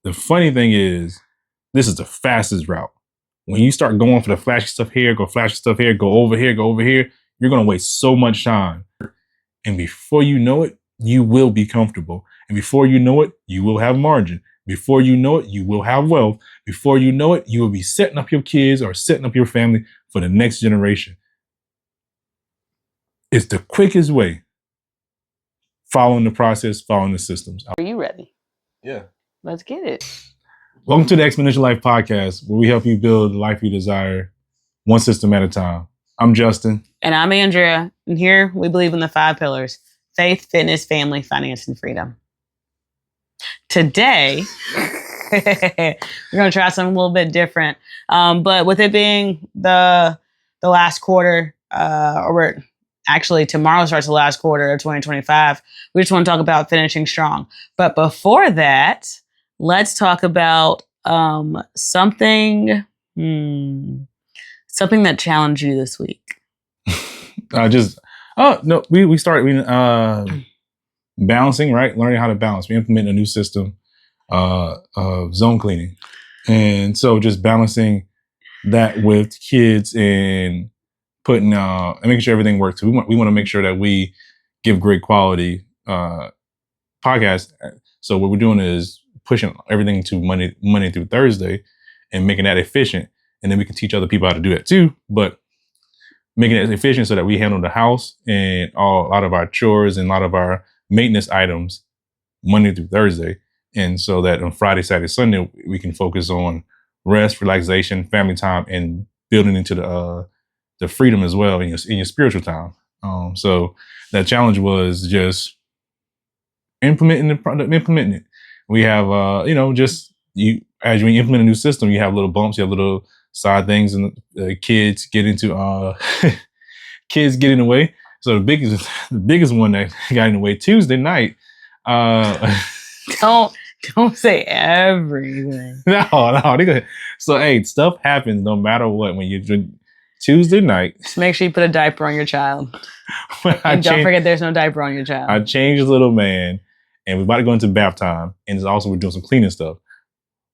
The funny thing is, this is the fastest route. When you start going for the flashy stuff here, go flashy stuff here, go over here, you're going to waste so much time. And before you know it, you will be comfortable. And before you know it, you will have margin. Before you know it, you will have wealth. Before you know it, you will be setting up your kids or setting up your family for the next generation. It's the quickest way. Following the process, following the systems. Are you ready? Yeah. Let's get it. Welcome to the Exponential Life Podcast, where we help you build the life you desire, one system at a time. I'm Justin. And I'm Andrea. And here we believe in the 5 pillars: faith, fitness, family, finance, and freedom. Today, we're going to try something a little bit different. But with it being the last quarter, actually tomorrow starts the last quarter of 2025, we just want to talk about finishing strong. But before that, let's talk about something that challenged you this week. We started balancing, right? Learning how to balance. We implement a new system of zone cleaning. And so just balancing that with kids and putting and making sure everything works. We want to make sure that we give great quality podcasts. So what we're doing is pushing everything to Monday through Thursday and making that efficient. And then we can teach other people how to do that too. But making it efficient so that we handle the house and a lot of our chores and a lot of our maintenance items Monday through Thursday. And so that on Friday, Saturday, Sunday, we can focus on rest, relaxation, family time, and building into the freedom as well in your spiritual time. So that challenge was just implementing it. We have, as you implement a new system, you have little bumps, you have little side things, and kids get in the way. So the biggest one that got in the way Tuesday night. Don't say everything. No. So hey, stuff happens no matter what when you drink. Tuesday night. Just make sure you put a diaper on your child. And don't forget there's no diaper on your child. I changed the little man, and we're about to go into bath time, and also we're doing some cleaning stuff.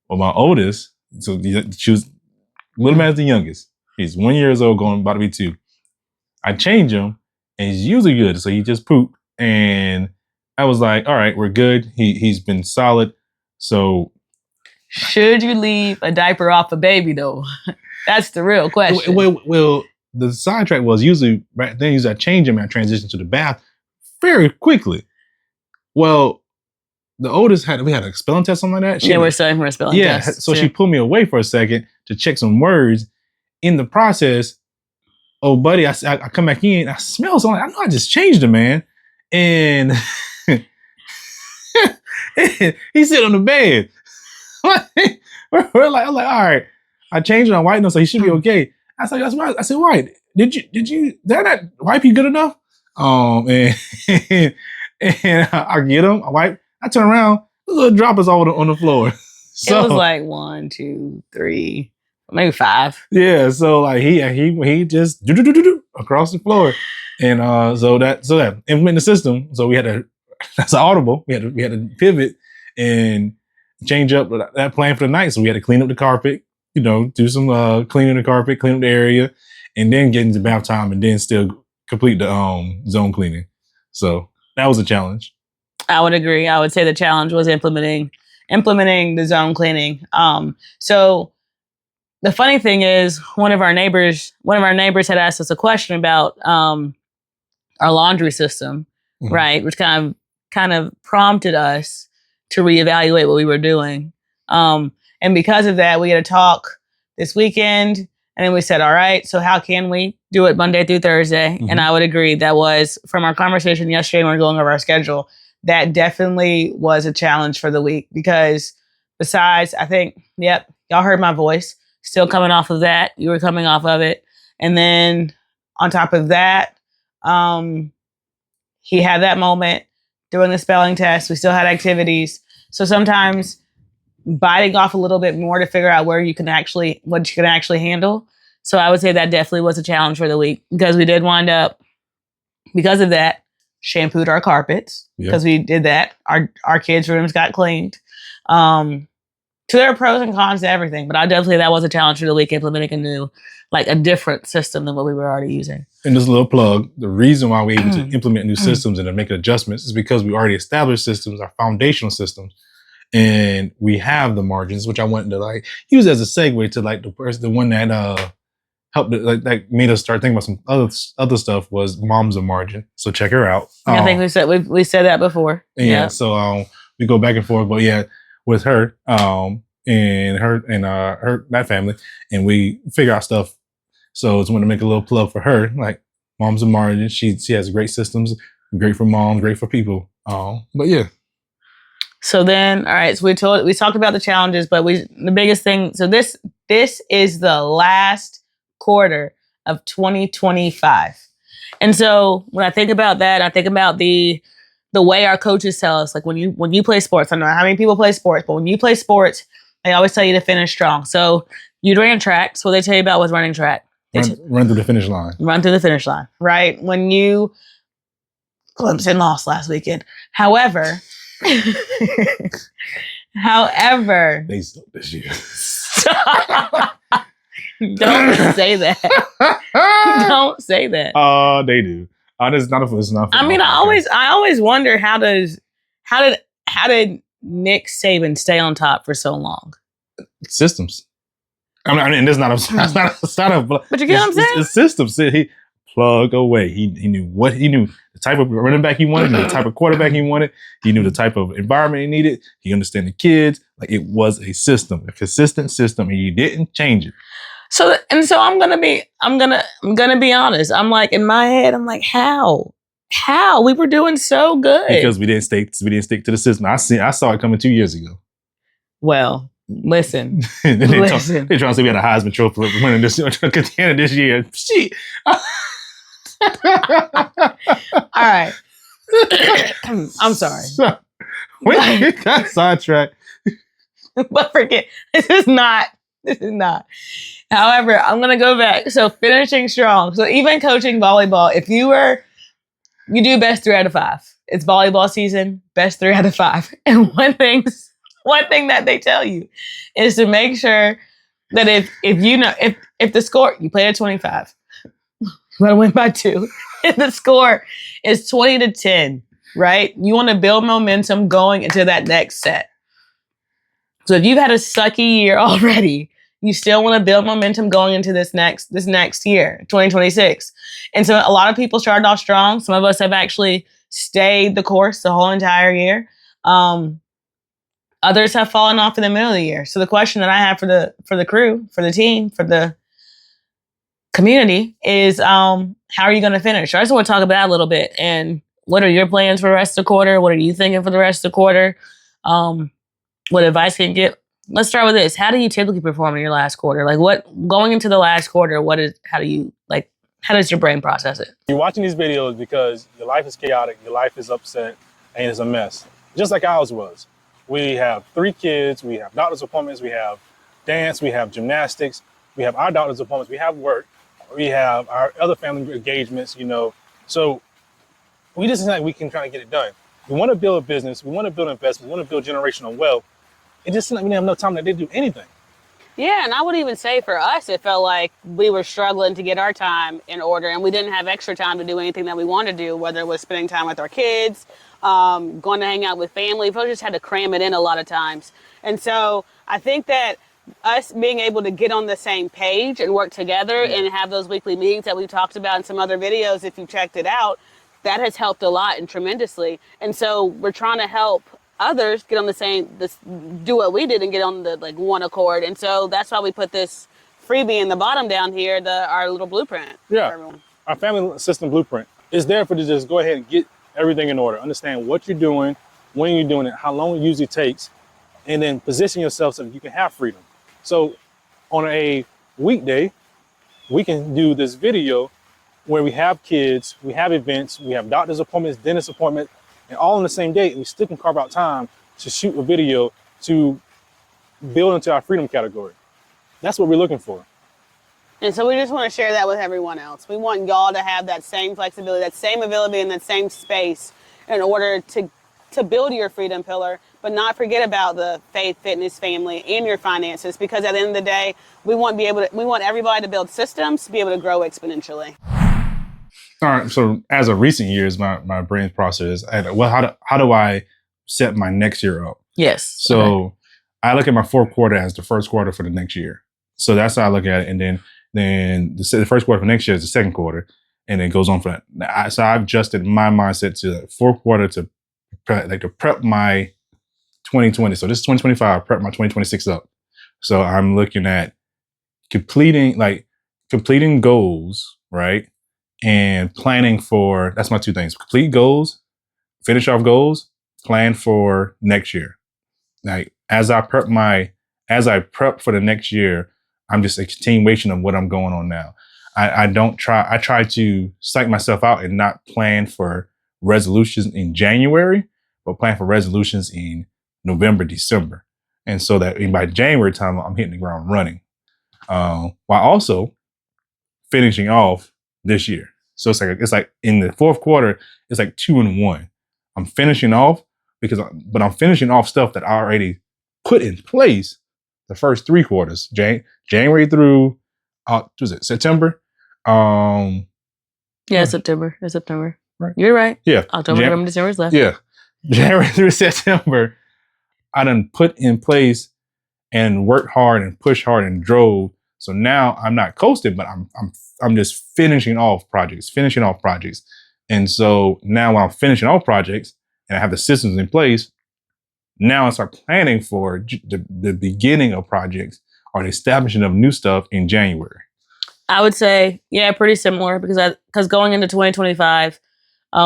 Well, my oldest, so she was little man's the youngest. He's 1 year old, about to be 2. I changed him, and he's usually good, so he just pooped, and I was like, all right, we're good. He's been solid. So should you leave a diaper off a baby though? That's the real question. Well, the sidetrack was usually right then I change him and I transition to the bath very quickly. Well, the oldest we had a spelling test, something like that. We're studying for a spelling test. Yeah, so she pulled me away for a second to check some words. In the process, oh buddy, I come back in, I smell something. I know I just changed him, man. And he's sitting on the bed. I'm like, all right. I changed it on white, so he should be okay. I said, that's right. I said, White, did that wipe you good enough? And I get him, I wipe, I turn around, the little droppers all on the floor. So, it was like 1, 2, 3, maybe 5. Yeah, so like he just across the floor. And so that implement the system. So we had that's audible. We had to pivot and change up that plan for the night. So we had to clean up the carpet. Do some cleaning the carpet, clean up the area, and then get into bath time, and then still complete the zone cleaning. So that was a challenge. I would agree. I would say the challenge was implementing the zone cleaning. So the funny thing is, one of our neighbors had asked us a question about our laundry system, mm-hmm. right? Which kind of prompted us to reevaluate what we were doing. And because of that, we had a talk this weekend, and then we said, all right, so how can we do it Monday through Thursday? Mm-hmm. And I would agree that was, from our conversation yesterday when we were going over our schedule, that definitely was a challenge for the week, because besides, I think, yep, y'all heard my voice, still coming off of that. You were coming off of it. And then on top of that, he had that moment doing the spelling test. We still had activities. So sometimes biting off a little bit more to figure out what you can actually handle. So I would say that definitely was a challenge for the week, because we did wind up, because of that, shampooed our carpets, because we did that. Our kids' rooms got cleaned. So there are pros and cons to everything, but that was a challenge for the week, implementing a different system than what we were already using. And this little plug, the reason why we're able to implement new systems and to make adjustments is because we already established systems, our foundational systems, and we have the margins, which I wanted to use as a segue to the one that helped that made us start thinking about some other stuff was Mom's a Margin. So check her out. I think we said that before. Yeah. So we go back and forth, but yeah, with her and that family, and we figure out stuff. So I just want to make a little plug for her. Like Mom's a Margin. She has great systems, great for moms, great for people. But yeah. So then, all right. So we talked about the challenges, but the biggest thing. So this is the last quarter of 2025, and so when I think about that, I think about the way our coaches tell us. Like when you play sports, I don't know how many people play sports, but when you play sports, they always tell you to finish strong. So you ran track. So what they tell you about was running track. Run through the finish line. Run through the finish line, right? When you Clemson lost last weekend. However, They suck this year. Don't say that. Don't say that. They do. It's not. I mean, I always wonder how did Nick Saban stay on top for so long? Systems. I mean, it's not a. But you get what I'm saying? It's systems. He plug away. He knew the type of running back he wanted, the type of quarterback he wanted. He knew the type of environment he needed. He understood the kids. Like it was a system, a consistent system, and you didn't change it. So I'm gonna be honest. I'm like in my head, I'm like, how we were doing so good because we didn't stick to the system. I saw it coming 2 years ago. Well, listen. They're trying to say we had a Heisman Trophy winning this year. Shit. All right. I'm sorry. We got sidetracked. But forget, this is not. However, I'm gonna go back. So finishing strong. So even coaching volleyball, if you do best 3 out of 5. It's volleyball season, best 3 out of 5. And one thing that they tell you is to make sure that if the score, you play at 25, you want to win by 2. If the score is 20-10, right? You want to build momentum going into that next set. So if you've had a sucky year already, you still want to build momentum going into this next year, 2026. And so a lot of people started off strong. Some of us have actually stayed the course the whole entire year. Others have fallen off in the middle of the year. So the question that I have for the crew, for the team, for the community is, how are you going to finish? I just want to talk about that a little bit. And what are your plans for the rest of the quarter? What are you thinking for the rest of the quarter? What advice can you get? Let's start with this. How do you typically perform in your last quarter? Like going into the last quarter, how does your brain process it? You're watching these videos because your life is chaotic, your life is upset, and it's a mess. Just like ours was. We have 3 kids, we have doctor's appointments, we have dance, we have gymnastics, we have our doctor's appointments, we have work, we have our other family engagements, So we just think we can try to get it done. We want to build a business, we want to build investments, we want to build generational wealth. It just seems like we didn't have enough time to do anything. Yeah, and I would even say for us, it felt like we were struggling to get our time in order, and we didn't have extra time to do anything that we wanted to do, whether it was spending time with our kids, going to hang out with family. We just had to cram it in a lot of times. And so I think that us being able to get on the same page and work together and have those weekly meetings that we talked about in some other videos, if you checked it out, that has helped a lot and tremendously. And so we're trying to help others get on do what we did and get on the one accord. And so that's why we put this freebie in the bottom down here, our little blueprint. Yeah, our family system blueprint is there for you to just go ahead and get everything in order. Understand what you're doing, when you're doing it, how long it usually takes, and then position yourself so that you can have freedom. So on a weekday, we can do this video where we have kids, we have events, we have doctor's appointments, dentist appointments, and all on the same day. We still can carve out time to shoot a video to build into our freedom category. That's what we're looking for. And so we just want to share that with everyone else. We want y'all to have that same flexibility, that same ability, and that same space in order to to build your freedom pillar, but not forget about the faith, fitness, family, and your finances. Because at the end of the day, we want everybody to build systems to be able to grow exponentially. All right. So as of recent years, my brain process, how do I set my next year up? Yes. So I look at my fourth quarter as the first quarter for the next year. So that's how I look at it. And then the first quarter for next year is the second quarter, and it goes on for that. So I've adjusted my mindset to the fourth quarter to prep my 2020. So this is 2025, prep my 2026 up. So I'm looking at completing goals, right? And planning for, that's my two things: complete goals, finish off goals, plan for next year. Like as I prep for the next year, I'm just a continuation of what I'm going on now. I try to psych myself out and not plan for resolutions in January, but plan for resolutions in November, December. And so that by January time, I'm hitting the ground running, while also finishing off this year. So it's like in the fourth quarter, it's like 2 in 1. I'm finishing off but I'm finishing off stuff that I already put in place the first 3 quarters, January through September. September. It's September. Right. You're right. Yeah. October, November, December is left. Yeah. January through September, I done put in place and worked hard and pushed hard and drove. So now I'm not coasting, but I'm just finishing off projects. And so now when I'm finishing off projects and I have the systems in place, now I start planning for the beginning of projects or the establishment of new stuff in January. I would say, yeah, pretty similar because going into 2025,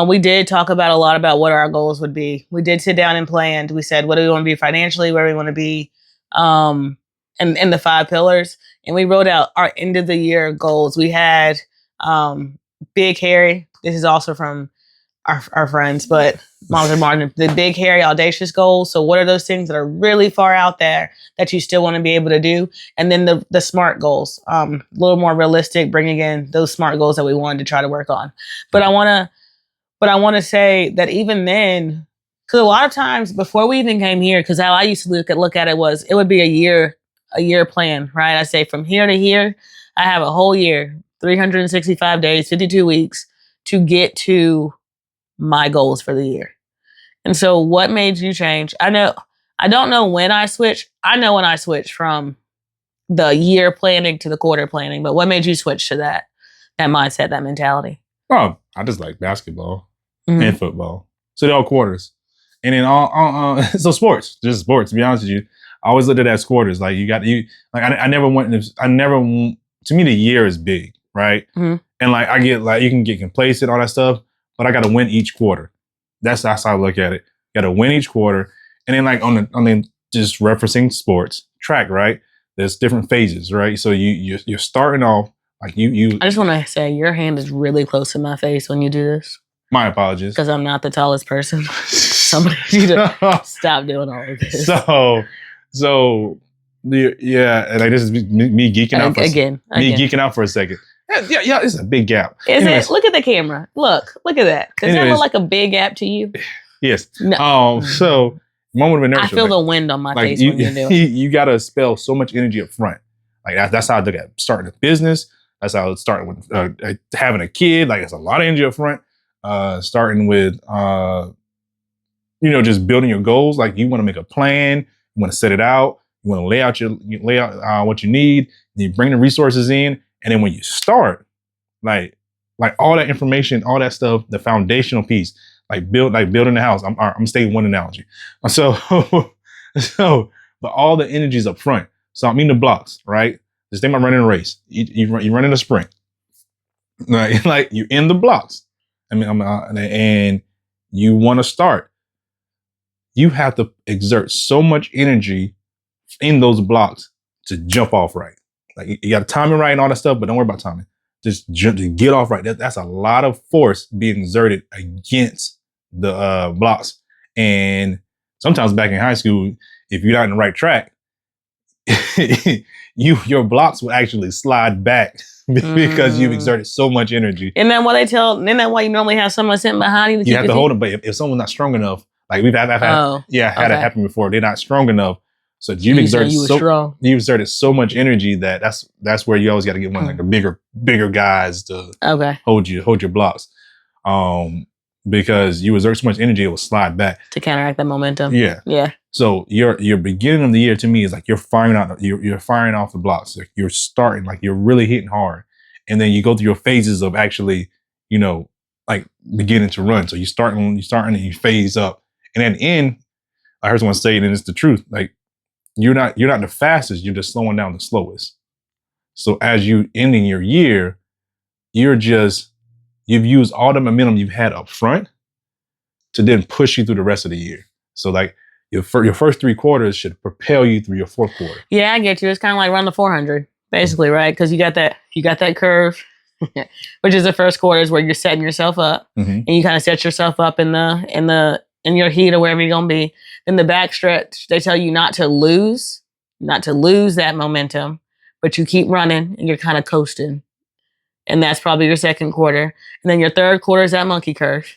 we did talk about a lot about what our goals would be. We did sit down and planned. We said, what do we want to be financially? Where do we want to be? And the 5 pillars. And we wrote out our end of the year goals. We had Big Harry. This is also from our friends, but Martin, the big, hairy, audacious goals. So what are those things that are really far out there that you still want to be able to do? And then the SMART goals, a little more realistic, bringing in those SMART goals that we wanted to try to work on. But I want to say that even then, because a lot of times before we even came here, because how I used to look at it was, it would be a year plan, right? I say from here to here, I have a whole year, 365 days, 52 weeks to get to my goals for the year. And so what made you change? I don't know when I switched. I know when I switched from the year planning to the quarter planning, but what made you switch to that mindset, that mentality? Oh, I just like basketball and football. So they're all quarters. And then so sports, just sports, to be honest with you. I always looked at it as quarters. Like I never to me, the year is big, right? Mm-hmm. And like I get you can get complacent, all that stuff, but I got to win each quarter. That's how I look at it. Got to win each quarter. And then like on the just referencing sports, track, right? There's different phases, right? So you're starting off like you. I just want to say your hand is really close to my face when you do this. My apologies. Because I'm not the tallest person. Somebody need to stop doing all of this. So yeah, and like this is me geeking out geeking out for a second. Yeah, it's a big gap. Anyways, look at the camera. Look at that. Does that look like a big gap to you? Yes. No. So moment of inertia. I feel the wind on my face when you do it. You got to spell so much energy up front. Like that's how I look at starting a business. That's how it's starting with having a kid. Like it's a lot of energy up front. Starting with just building your goals. Like you want to make a plan. You want to set it out. You want to lay out what you need. Then you bring the resources in. And then when you start, like all that information, all that stuff, the foundational piece, like building the house. I'm staying one analogy. So but all the energy's up front. So I'm in the blocks, right? Just think about running a race. You running a sprint, right? Like you're in the blocks. I mean, and you want to start. You have to exert so much energy in those blocks to jump off right. Like you got to time it right and all that stuff, but don't worry about timing. Just get off right. That's a lot of force being exerted against the blocks. And sometimes back in high school, if you're not in the right track, your blocks will actually slide back because you've exerted so much energy. And then why you normally have someone sitting behind you? You have to hold them, but if someone's not strong enough, Like I've had, had it happen before. They're not strong enough. So you exerted so much energy that's where you always got to get one like the bigger guys to hold your blocks. Because you exert so much energy, it will slide back to counteract that momentum. Yeah. So your beginning of the year to me is like you're firing off the blocks. Like you're starting, like you're really hitting hard, and then you go through your phases of actually, like beginning to run. So you start and you phase up, and at the end, I heard someone say it, and it's the truth. Like you're not the fastest, you're just slowing down the slowest. So as you ending your year, you've used all the momentum you've had up front to then push you through the rest of the year. So like your first 3 quarters should propel you through your 4th quarter. Yeah, I get you. It's kind of like run the 400, basically, right? Because you got that curve, which is the first quarter is where you're setting yourself up, and you kind of set yourself up in your heat or wherever you're gonna be. Then the back stretch, they tell you not to lose that momentum, but you keep running and you're kind of coasting. And that's probably your 2nd quarter. And then your 3rd quarter is that monkey curve.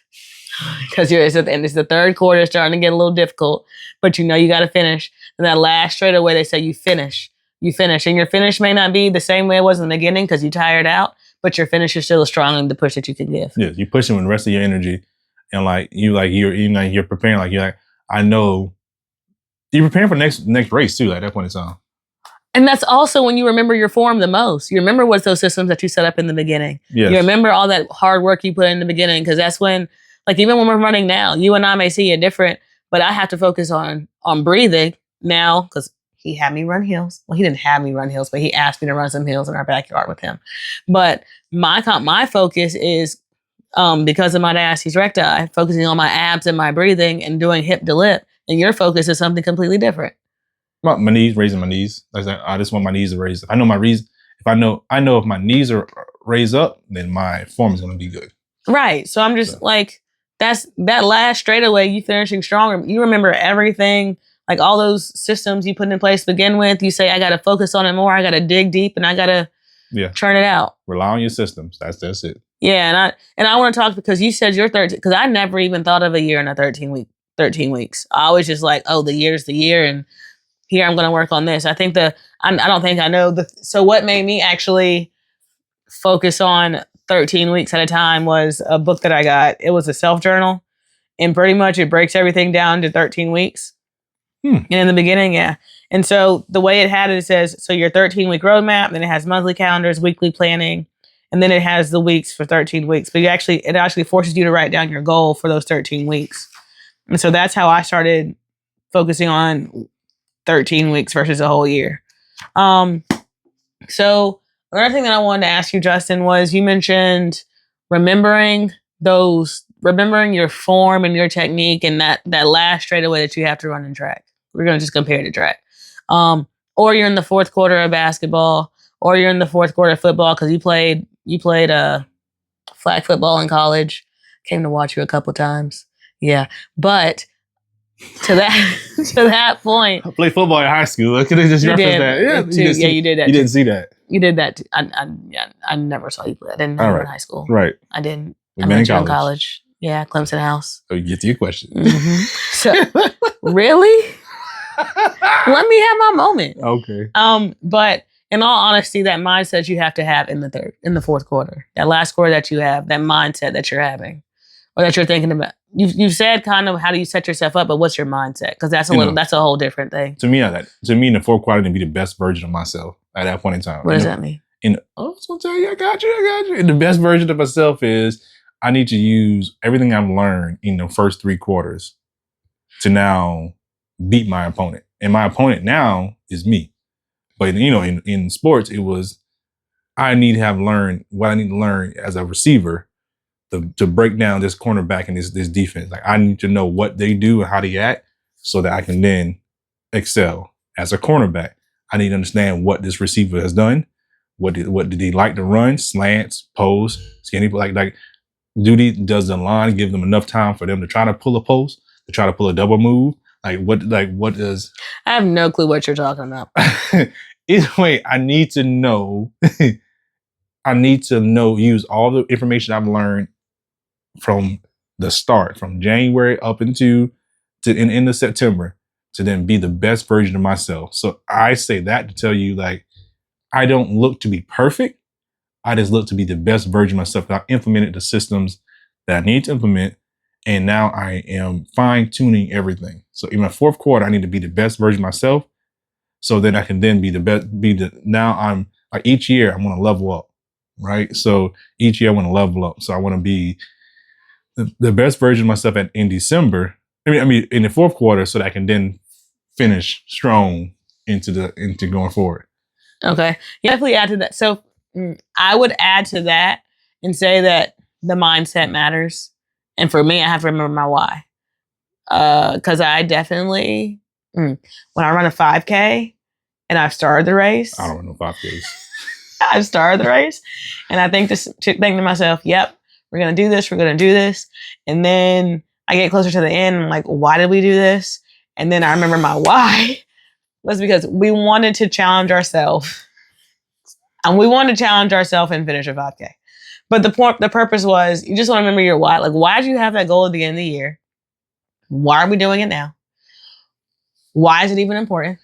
Because it's the 3rd quarter starting to get a little difficult, but you got to finish. And that last straightaway, they say you finish. And your finish may not be the same way it was in the beginning because you tired out, but your finish is still strong in the push that you can give. Yeah, you're pushing with the rest of your energy. And you're preparing, like you're like, I know you're preparing for the next race too, at that point in time. And that's also when you remember your form the most. You remember what's those systems that you set up in the beginning. Yes. You remember all that hard work you put in the beginning, because that's when, like even when we're running now, you and I may see it different, but I have to focus on breathing now because he had me run hills. Well, he didn't have me run hills, but he asked me to run some hills in our backyard with him. But my focus is, because of my diastasis recti, focusing on my abs and my breathing and doing hip to lip. And your focus is something completely different. My knees, raising my knees. Like I just want my knees to raise. I know my reason. If I know if my knees are raised up, then my form is going to be good. Right. So I'm just like, that's that last straightaway, you finishing stronger. You remember everything, like all those systems you put in place to begin with. You say, I got to focus on it more. I got to dig deep and I got to churn it out. Rely on your systems. That's it. Yeah. And I want to talk because you said you're 13, because I never even thought of a year in a 13 weeks. I was just like, oh, the year's the year. And here I'm going to work on this. I think I don't think I know so what made me actually focus on 13 weeks at a time was a book that I got. It was a self-journal, and pretty much it breaks everything down to 13 weeks. And in the beginning, yeah. And so the way it had it says, so your 13-week roadmap, then it has monthly calendars, weekly planning, and then it has the weeks for 13 weeks. But it actually forces you to write down your goal for those 13 weeks. And so that's how I started focusing on 13 weeks versus a whole year. So another thing that I wanted to ask you, Justin, was you mentioned remembering your form and your technique and that last straightaway that you have to run in track. We're going to just compare it to track. Or you're in the 4th quarter of basketball, or you're in the 4th quarter of football because you played flag football in college. Came to watch you a couple times. Yeah. But to that point, I played football in high school. I could have just referenced that. Yeah, you did that. You didn't see that. You did that. I never saw you play. I didn't know you in high school. Right. I didn't. I met you in college. Yeah, Clemson House. So you get to your question. Mm-hmm. So, really? Let me have my moment. Okay. But in all honesty, that mindset you have to have in the 4th quarter, that last quarter that you have, that mindset that you're having, or that you're thinking about. You've said kind of how do you set yourself up, but what's your mindset? Because that's a whole different thing. To me, in the 4th quarter, to be the best version of myself at that point in time. What does that mean? I was gonna tell you, I got you. And the best version of myself is I need to use everything I've learned in the first 3 quarters to now beat my opponent. And my opponent now is me. But in sports, it was I need to have learned what I need to learn as a receiver to break down this cornerback and this defense. Like I need to know what they do and how they act so that I can then excel as a cornerback. I need to understand what this receiver has done. What did he like to run? Slants, post, skinny, like does the line give them enough time for them to try to pull a post, to try to pull a double move? What does I have no clue what you're talking about. Either way, I need to know use all the information I've learned from the start, from January up into to in end of September to then be the best version of myself. So I say that to tell you, like, I don't look to be perfect. I just look to be the best version of myself. I implemented the systems that I need to implement. And now I am fine tuning everything. So in my fourth quarter, I need to be the best version of myself. So then I can then be the best, now I'm like each year I want to level up, right? So each year I want to level up. So I want to be the best version of myself in December. I mean, in the fourth quarter, so that I can then finish strong into going forward. Okay. You definitely add to that. So I would add to that and say that the mindset matters. And for me, I have to remember my why. Because I definitely, when I run a 5K and I've started the race. I don't run no 5Ks. I've started the race. And I think to myself, yep, we're going to do this. We're going to do this. And then I get closer to the end. And I'm like, why did we do this? And then I remember my why was because we wanted to challenge ourselves. And we wanted to challenge ourselves and finish a 5K. But the purpose was, you just want to remember your why. Like, why did you have that goal at the end of the year? Why are we doing it now? Why is it even important?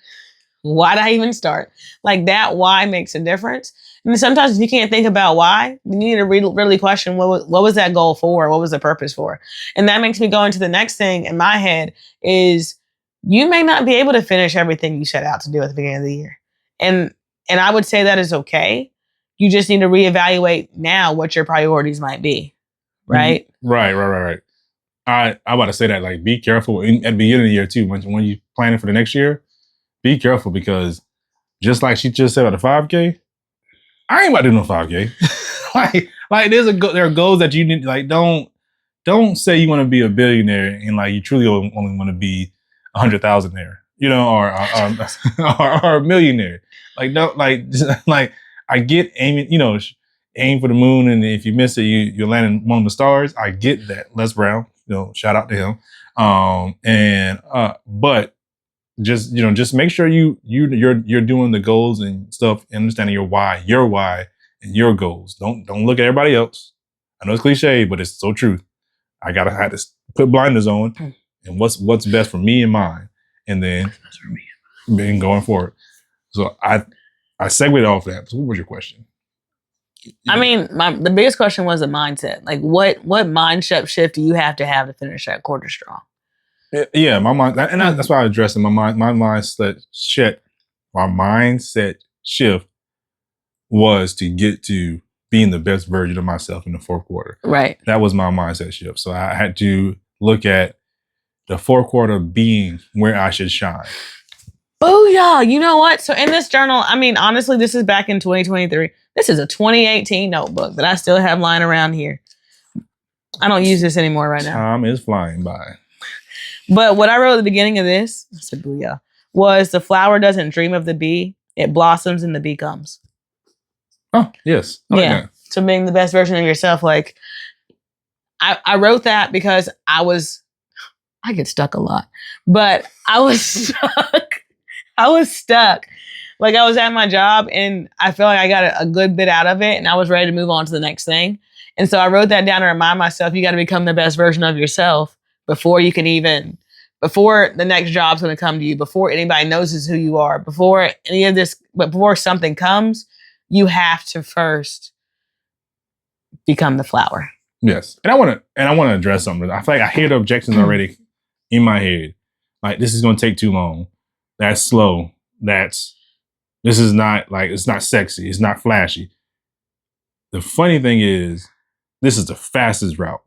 Why did I even start? Like, that why makes a difference. And sometimes if you can't think about why, you need to really question what was that goal for? What was the purpose for? And that makes me go into the next thing in my head is you may not be able to finish everything you set out to do at the beginning of the year. And I would say that is okay. You just need to reevaluate now what your priorities might be, right? Right. I about to say that, like, be careful at the beginning of the year too. When you planning for the next year, be careful, because just like she just said about the 5K, I ain't about to do no 5K. like there are goals that you need. Like, don't say you want to be a billionaire and like you truly only want to be 100,000 there, or a millionaire. Like, don't like I get aiming, aim for the moon, and if you miss it, you're landing among the stars. I get that. Les Brown, shout out to him. But just make sure you're doing the goals and stuff, and understanding your why and your goals. Don't look at everybody else. I know it's cliche, but it's so true. I have to put blinders on, and what's best for me and mine, and then going forward. So I segued off that. So what was your question? I mean, the biggest question was the mindset. Like, what mindset shift do you have to finish that quarter strong? Yeah, my mind, and that's why I addressed it. My mindset shift was to get to being the best version of myself in the fourth quarter. Right. That was my mindset shift. So I had to look at the fourth quarter being where I should shine. Booyah! You know what? So in this journal, I mean, honestly, this is back in 2023. This is a 2018 notebook that I still have lying around here. I don't use this anymore right now. Time is flying by. But what I wrote at the beginning of this, I said, booyah, was the flower doesn't dream of the bee. It blossoms and the bee comes. Oh, yes. Yeah. So being the best version of yourself, like, I wrote that because I get stuck a lot, but I was stuck. Like, I was at my job and I felt like I got a good bit out of it and I was ready to move on to the next thing. And so I wrote that down to remind myself, you got to become the best version of yourself before the next job's going to come to you, before anybody knows who you are, before any of this, but before something comes, you have to first become the flower. Yes. And I want to address something. I feel like I hear the objections already in my head. Like, this is going to take too long. That's slow. This is not, like, it's not sexy. It's not flashy. The funny thing is, this is the fastest route.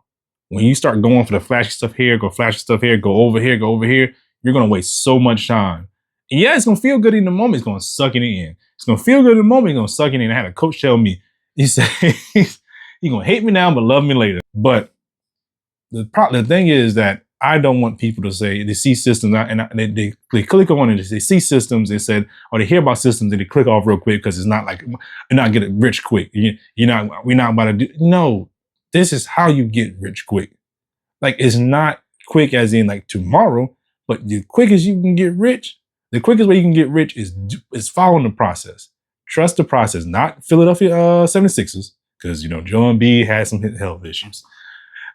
When you start going for the flashy stuff here, go flashy stuff here, go over here, you're going to waste so much time. And yeah, it's going to feel good in the moment. It's going to suck it in. It's going to feel good in the moment. It's going to suck it in. I had a coach tell me, he said, you're going to hate me now, but love me later. But the thing is that I don't want people to say they see systems and they click on it. They see systems and said, or they hear about systems and they click off real quick because it's not like you're not getting rich quick. We're not about to do. No, this is how you get rich quick. Like, it's not quick as in like tomorrow, but the quickest you can get rich, the quickest way you can get rich is following the process. Trust the process, not Philadelphia 76ers, because Joe Embiid had some health issues.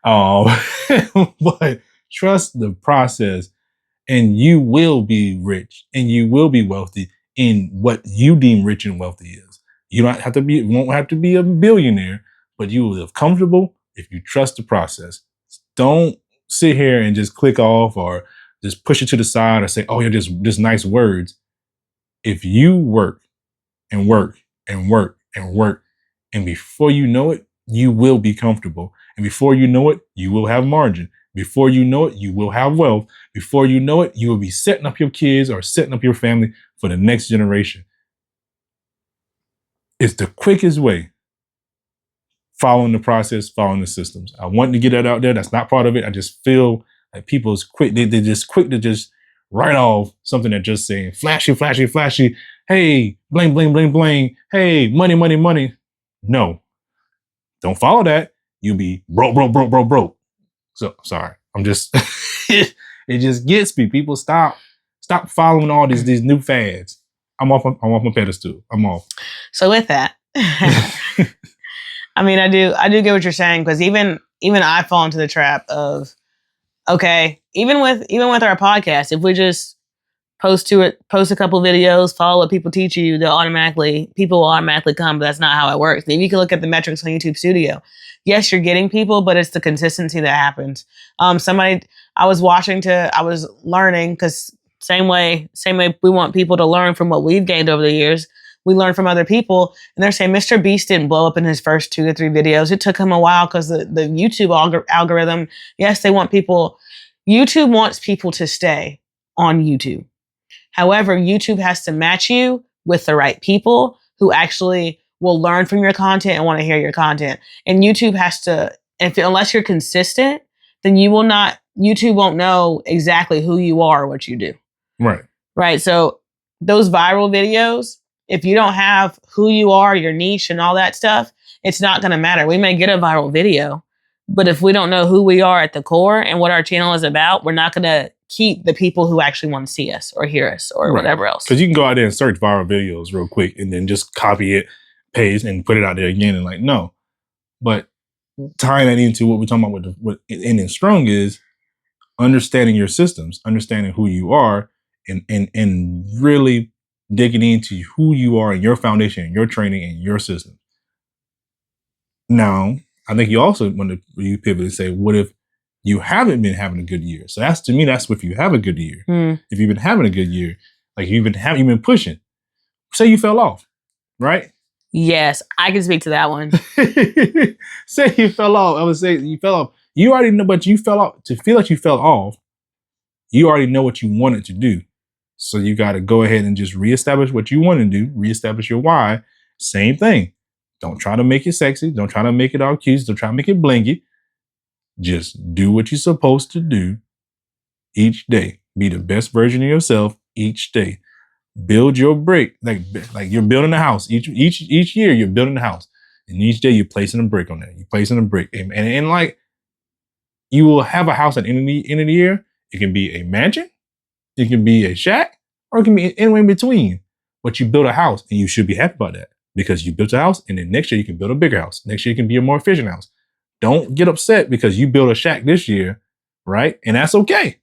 But trust the process and you will be rich and you will be wealthy in what you deem rich and wealthy is. You won't have to be a billionaire, but you will live comfortable if you trust the process. Don't sit here and just click off or just push it to the side or say, oh, you're just nice words. If you work and work and work and work, and before you know it, you will be comfortable. And before you know it, you will have margin. Before you know it, you will have wealth. Before you know it, you will be setting up your kids or setting up your family for the next generation. It's the quickest way. Following the process, following the systems. I want to get that out there. That's not part of it. I just feel like people's quick. They're just quick to just write off something that just saying flashy, flashy, flashy. Hey, bling, bling, bling, bling. Hey, money, money, money. No, don't follow that. You'll be broke, broke, broke, broke, broke. So sorry. I'm just, it just gets me. People stop following all these new fads. I'm off my pedestal. I'm off. So with that, I mean, I do get what you're saying, because even I fall into the trap of, okay, even with our podcast, if we just post a couple videos, follow what people teach you, people will automatically come, but that's not how it works. If you can look at the metrics on YouTube Studio, yes, you're getting people, but it's the consistency that happens. I was learning, because same way we want people to learn from what we've gained over the years. We learn from other people, and they're saying Mr. Beast didn't blow up in his first 2 to 3 videos. It took him a while because the YouTube algorithm, yes, YouTube wants people to stay on YouTube. However, YouTube has to match you with the right people who actually will learn from your content and want to hear your content. And YouTube has to, unless you're consistent, then YouTube won't know exactly who you are or what you do. Right. Right. So those viral videos, if you don't have who you are, your niche and all that stuff, it's not going to matter. We may get a viral video, but if we don't know who we are at the core and what our channel is about, we're not going to keep the people who actually want to see us or hear us or whatever else. Because you can go out there and search viral videos real quick and then just copy it, paste, and put it out there again. And no. But tying that into what we're talking about with ending strong is understanding your systems, understanding who you are, and really digging into who you are and your foundation and your training and your system. Now, I think you also want to pivot and say, what if you haven't been having a good year? So that's if you have a good year. If you've been having a good year, like you've been pushing. Say you fell off, right? Yes, I can speak to that one. Say you fell off. I would say you fell off. You already know, but you fell off. To feel like you fell off, you already know what you wanted to do. So you got to go ahead and just reestablish what you want to do, reestablish your why. Same thing. Don't try to make it sexy. Don't try to make it all cute. Don't try to make it blingy. Just do what you're supposed to do each day. Be the best version of yourself each day. Build your brick like you're building a house. Each year you're building a house, and each day you're placing a brick on that. You're placing a brick, and like you will have a house at the end of the year. It can be a mansion, it can be a shack, or it can be anywhere in between. But you build a house, and you should be happy about that because you built a house, and then next year you can build a bigger house. Next year you can be a more efficient house. Don't get upset because you built a shack this year, right? And that's okay.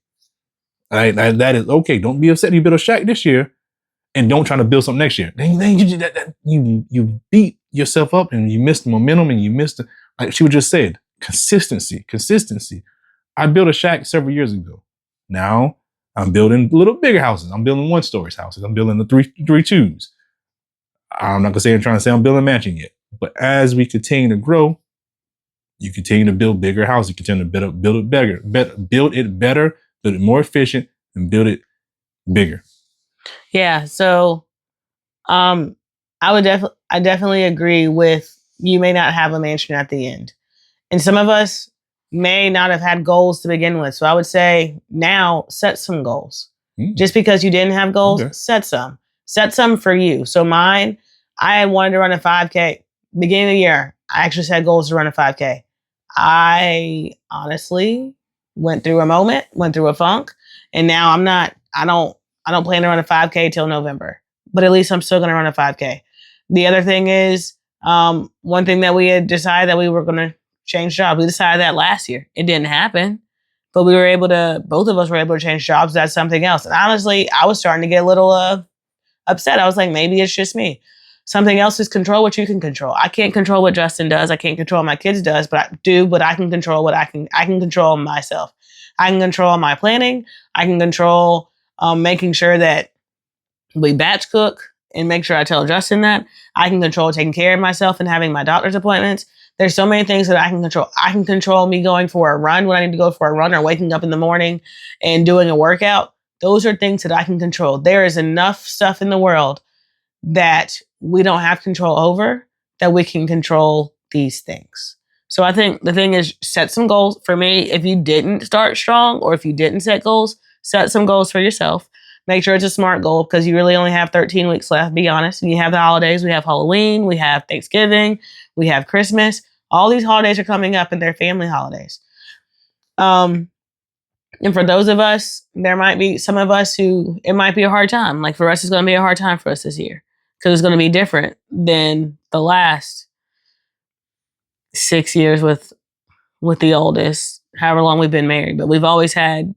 That is okay. Don't be upset you built a shack this year. And don't try to build something next year. Then you beat yourself up and you missed the momentum and you missed like she just said, consistency. I built a shack several years ago. Now I'm building little bigger houses. I'm building 1-story houses. I'm building the 3-2s. I'm not trying to say I'm building a mansion yet. But as we continue to grow, you continue to build bigger houses. You continue to build it better, build it more efficient, and build it bigger. Yeah. So, I definitely agree with you may not have a mansion at the end. And some of us may not have had goals to begin with. So I would say now set some goals. Just because you didn't have goals, set some for you. So mine, I wanted to run a 5K beginning of the year. I actually set goals to run a 5K. I honestly went through a funk, and now I don't plan to run a 5K till November, but at least I'm still going to run a 5K. The other thing is, one thing that we had decided that we were going to change jobs. We decided that last year. It didn't happen, but both of us were able to change jobs. That's something else. And honestly, I was starting to get a little upset. I was like, maybe it's just me. Something else is control what you can control. I can't control what Justin does. I can't control what my kids does, but I can control what I can control myself. I can control my planning. I can control making sure that we batch cook and make sure I tell Justin that. I can control taking care of myself and having my doctor's appointments. There's so many things that I can control. I can control me going for a run when I need to go for a run, or waking up in the morning and doing a workout. Those are things that I can control. There is enough stuff in the world that we don't have control over, that we can control these things. So I think the thing is, set some goals. For me, if you didn't start strong, or if you didn't set goals, set some goals for yourself. Make sure it's a smart goal, because you really only have 13 weeks left, be honest. And you have the holidays. We have Halloween. We have Thanksgiving. We have Christmas. All these holidays are coming up, and they're family holidays. And for those of us, there might be some of us who it might be a hard time. Like for us, it's going to be a hard time for us this year, because it's going to be different than the last 6 years with the oldest, however long we've been married. But we've always had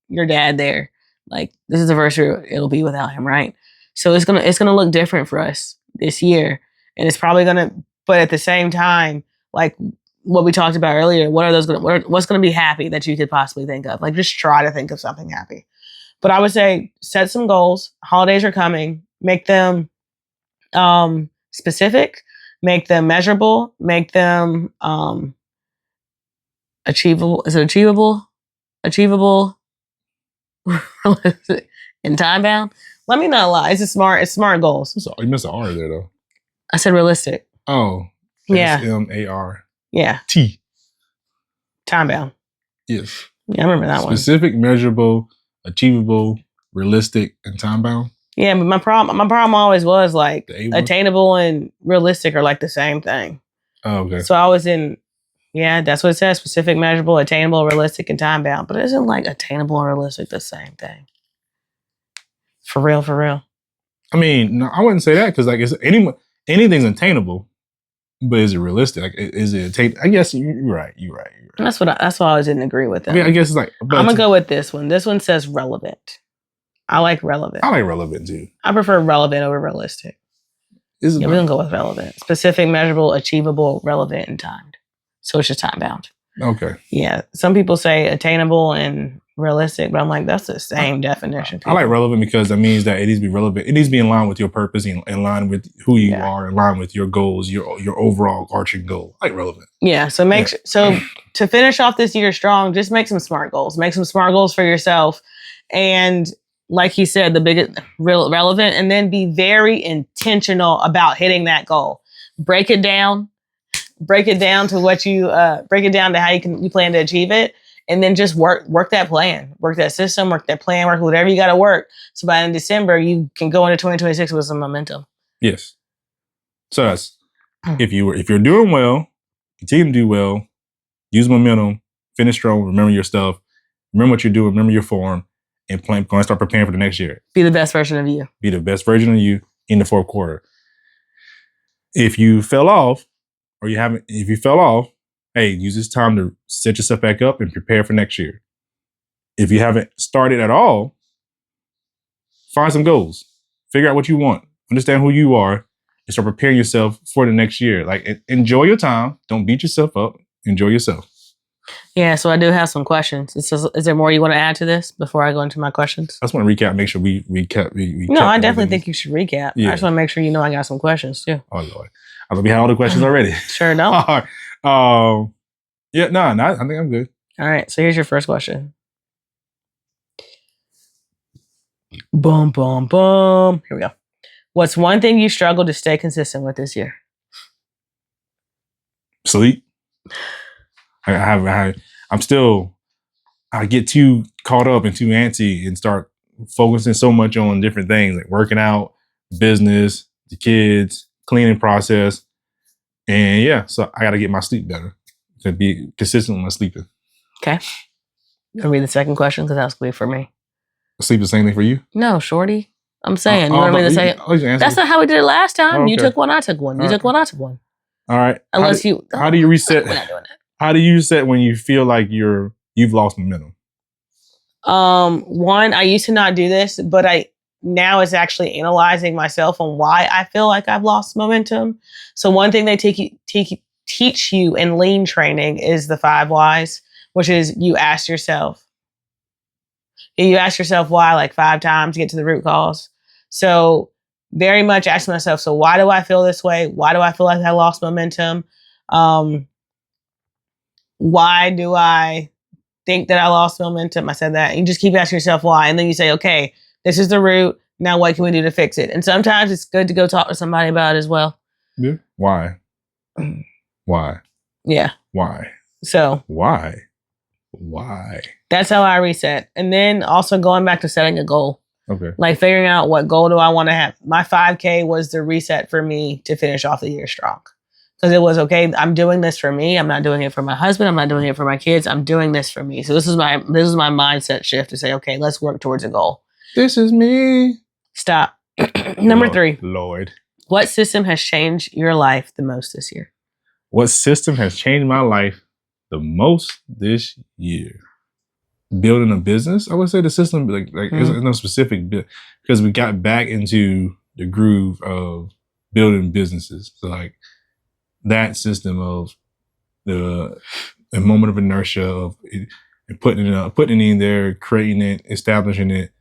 your dad there. Like, this is the first year it'll be without him, right? So it's gonna look different for us this year, and it's probably gonna. But at the same time, like what we talked about earlier, what's gonna be happy that you could possibly think of? Like, just try to think of something happy. But I would say set some goals. Holidays are coming. Make them specific. Make them measurable. Make them achievable. Is it achievable? Achievable. And time bound. Let me not lie. It's smart goals. You missed an R there though. I said realistic. Oh. Yeah. SMAR. Yeah. T. Time bound. Yes. Yeah, I remember that one. Specific, measurable, achievable, realistic, and time bound. Yeah, but my problem always was like attainable and realistic are like the same thing. Oh, okay. So I was in. Yeah, that's what it says. Specific, measurable, attainable, realistic, and time bound. But isn't like attainable and realistic the same thing? For real, for real. I mean, no, I wouldn't say that, because like anything's attainable, but is it realistic? Like, is it attainable? I guess you're right. That's why I always didn't agree with them. I mean, I guess it's like. I'm gonna go with this one. This one says relevant. I like relevant. I like relevant too. I prefer relevant over realistic. We're gonna go with relevant. Specific, measurable, achievable, relevant, and timed. So it's just time bound. Okay. Yeah. Some people say attainable and realistic, but I'm like, that's the same definition. I like relevant because that means that it needs to be relevant. It needs to be in line with your purpose, in line with who you are, in line with your goals, your overall arching goal. I like relevant. Yeah. So so to finish off this year strong, just make some smart goals. Make some smart goals for yourself. And like he said, the biggest relevant, and then be very intentional about hitting that goal. Break it down to what you break it down to how you plan to achieve it, and then just work that plan, work that system, work that plan, work whatever you got to work. So by in December, you can go into 2026 with some momentum. Yes. So that's if you're doing well, continue to do well, use momentum, finish strong, remember your stuff, remember what you're doing, remember your form, and plan. Going to start preparing for the next year. Be the best version of you. Be the best version of you in the fourth quarter. If you fell off, hey, use this time to set yourself back up and prepare for next year. If you haven't started at all, find some goals. Figure out what you want. Understand who you are, and start preparing yourself for the next year. Like, enjoy your time. Don't beat yourself up. Enjoy yourself. Yeah, so I do have some questions. Is there more you want to add to this before I go into my questions? I just want to recap, make sure we recap. No, I definitely think you should recap. Yeah. I just want to make sure you know I got some questions too. Oh, Lord. I thought we had all the questions already. Sure don't. I think I'm good. All right, so here's your first question. Boom, boom, boom. Here we go. What's one thing you struggled to stay consistent with this year? Sleep. I get too caught up and too antsy and start focusing so much on different things, like working out, business, the kids, cleaning process. And so I got to get my sleep better to be consistent with my sleeping. Okay. You want to read the second question? Because that's going to be for me. Sleep the same thing for you? No, shorty. I'm saying. You want me to say it? That's not how we did it last time. Okay. You took one, I took one. You took one, I took one. All right. How do you reset? We're not doing that. How do you reset when you feel like you're you've lost momentum? One, I used to not do this, but now it's actually analyzing myself on why I feel like I've lost momentum. So one thing they teach you in lean training is the 5 whys, which is you ask yourself why like 5 times to get to the root cause. So very much asking myself, so why do I feel this way? Why do I feel like I lost momentum? Why do I think that I lost momentum? I said that. You just keep asking yourself why. And then you say, okay, this is the root. Now what can we do to fix it? And sometimes it's good to go talk to somebody about it as well. Yeah. Why? Why? Yeah. Why? So. Why? That's how I reset. And then also going back to setting a goal. Okay. Like figuring out what goal do I want to have. My 5K was the reset for me to finish off the year strong. Because it was, okay, I'm doing this for me. I'm not doing it for my husband. I'm not doing it for my kids. I'm doing this for me. So this is my mindset shift to say, okay, let's work towards a goal. This is me. Stop. Number 3. Lord. What system has changed your life the most this year? What system has changed my life the most this year? Building a business. I would say the system, there's no specific bit, because we got back into the groove of building businesses. So like that system of the moment of inertia of putting it in there, creating it, establishing it.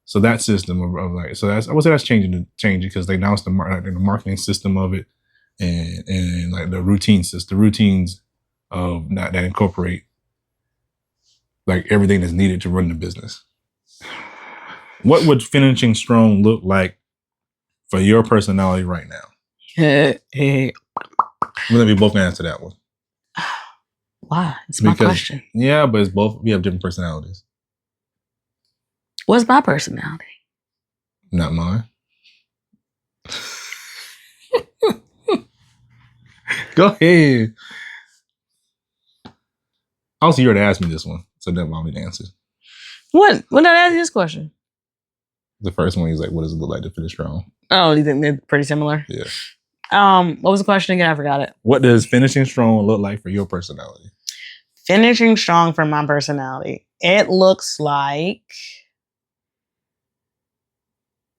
So that system of like, so that's, I would say that's changing because they announced the marketing system of it and like the routines of that incorporate like everything that's needed to run the business. What would finishing strong look like for your personality right now? We'll let me both answer that one. Why? It's my question. Yeah, but it's both. We have different personalities. What's my personality? Not mine. Go ahead. Also, you already asked me this one, so that won't be the answer. What? When did I ask you this question? The first one, he's like, what does it look like to finish strong? Oh, you think they're pretty similar? Yeah. What was the question again? I forgot it. What does finishing strong look like for your personality? Finishing strong for my personality. It looks like...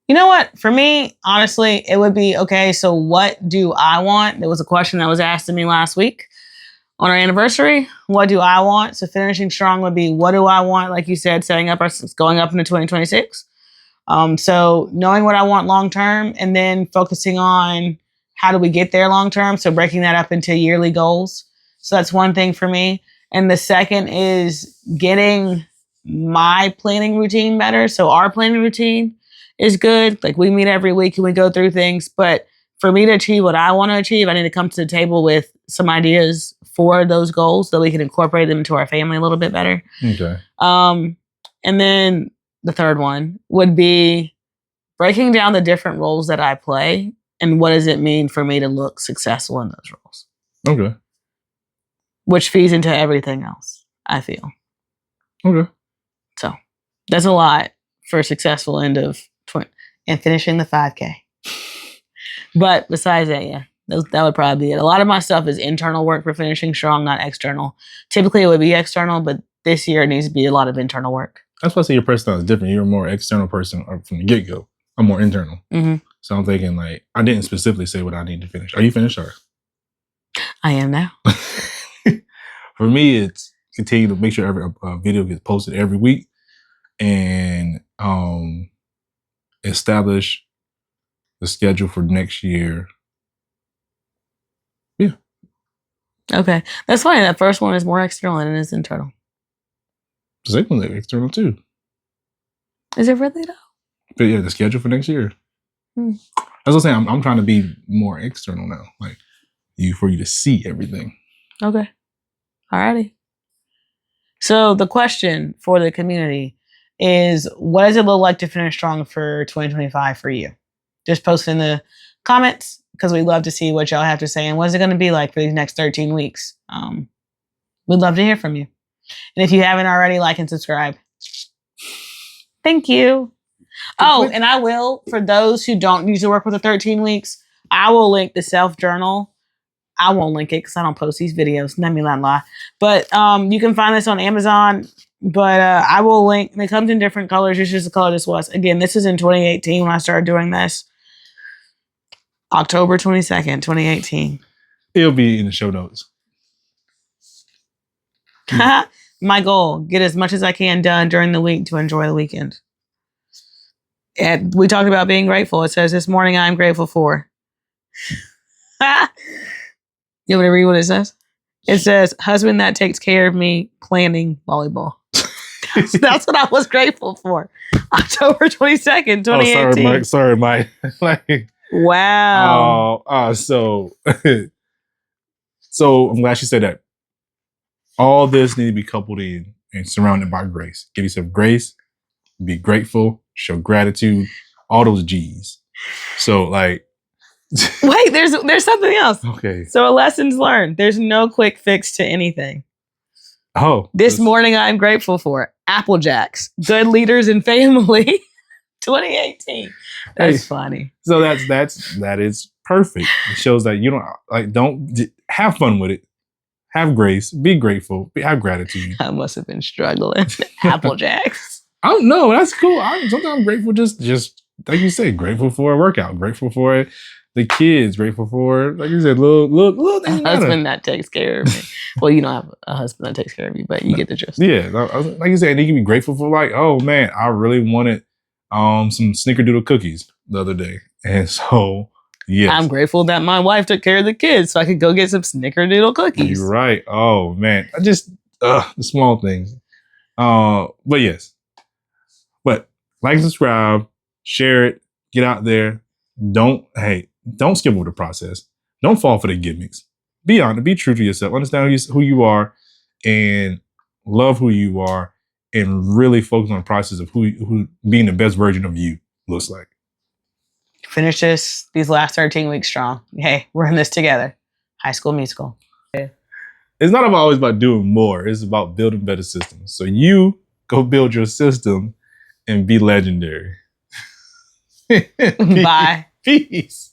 You know what? For me, honestly, it would be, okay, so what do I want? There was a question that was asked to me last week on our anniversary. What do I want? So finishing strong would be, what do I want? Like you said, going up into 2026. So knowing what I want long-term and then focusing on how do we get there long-term. So breaking that up into yearly goals. So that's one thing for me. And the second is getting my planning routine better. So our planning routine is good. Like we meet every week and we go through things. But for me to achieve what I want to achieve, I need to come to the table with some ideas for those goals so we can incorporate them into our family a little bit better. Okay. And then the third one would be breaking down the different roles that I play and what does it mean for me to look successful in those roles. Okay. Which feeds into everything else, I feel. Okay. So that's a lot for a successful end of and finishing the 5K. But besides that, yeah, that would probably be it. A lot of my stuff is internal work for finishing strong, not external. Typically it would be external, but this year it needs to be a lot of internal work. That's why I say your personality is different. You're a more external person from the get-go. I'm more internal. Mm-hmm. So I'm thinking like, I didn't specifically say what I need to finish. Are you finished, or? I am now. For me, it's continue to make sure every video gets posted every week and establish the schedule for next year. Yeah. Okay. That's fine. That first one is more external than it is internal. The second one is external too. Is it really though? But yeah, the schedule for next year. As I was saying, I'm trying to be more external now. Like for you to see everything. Okay. Alrighty. So the question for the community is, what does it look like to finish strong for 2025 for you? Just post in the comments because we'd love to see what y'all have to say. And what is it going to be like for these next 13 weeks? We'd love to hear from you. And if you haven't already, like and subscribe. Thank you. Oh, and I will, for those who don't usually work with the 13 weeks, I will link the self-journal I won't link it because I don't post these videos. Let me not lie. But you can find this on Amazon. But I will link. It comes in different colors. It's just the color this was. Again, this is in 2018 when I started doing this. October 22nd, 2018. It'll be in the show notes. My goal, get as much as I can done during the week to enjoy the weekend. And we talked about being grateful. It says, this morning I'm grateful for. You want me to read what it says? It says, husband that takes care of me planning volleyball. That's what I was grateful for. October 22nd, 2018. Oh, sorry, Mike. Like, wow. So I'm glad you said that. All this needs to be coupled in and surrounded by grace. Give yourself grace, be grateful, show gratitude, all those G's. So like, wait, there's something else. Okay. So lessons learned. There's no quick fix to anything. Oh. This morning I'm grateful for Apple Jacks, good leaders and family. 2018. That's funny. So that is perfect. It shows that you don't have fun with it. Have grace, be grateful, have gratitude. I must have been struggling. Apple Jacks. I don't know. That's cool. Sometimes I'm grateful just like you said, grateful for a workout, grateful for the kids, grateful for, like you said, little things. A husband that takes care of me. Well, you don't have a husband that takes care of you, but you get the gist. Yeah. Like you said, you can be grateful for like, oh man, I really wanted some snickerdoodle cookies the other day. And so, yes. I'm grateful that my wife took care of the kids so I could go get some snickerdoodle cookies. You're right. Oh man. The small things. But yes. But like, subscribe, share it, get out there. Don't skip over the process. Don't fall for the gimmicks. Be honest, be true to yourself. Understand who you are and love who you are and really focus on the process of who being the best version of you looks like. Finish these last 13 weeks strong. Hey, we're in this together. High School Musical. Yeah. It's not always about doing more. It's about building better systems. So you go build your system and be legendary. Bye. Peace.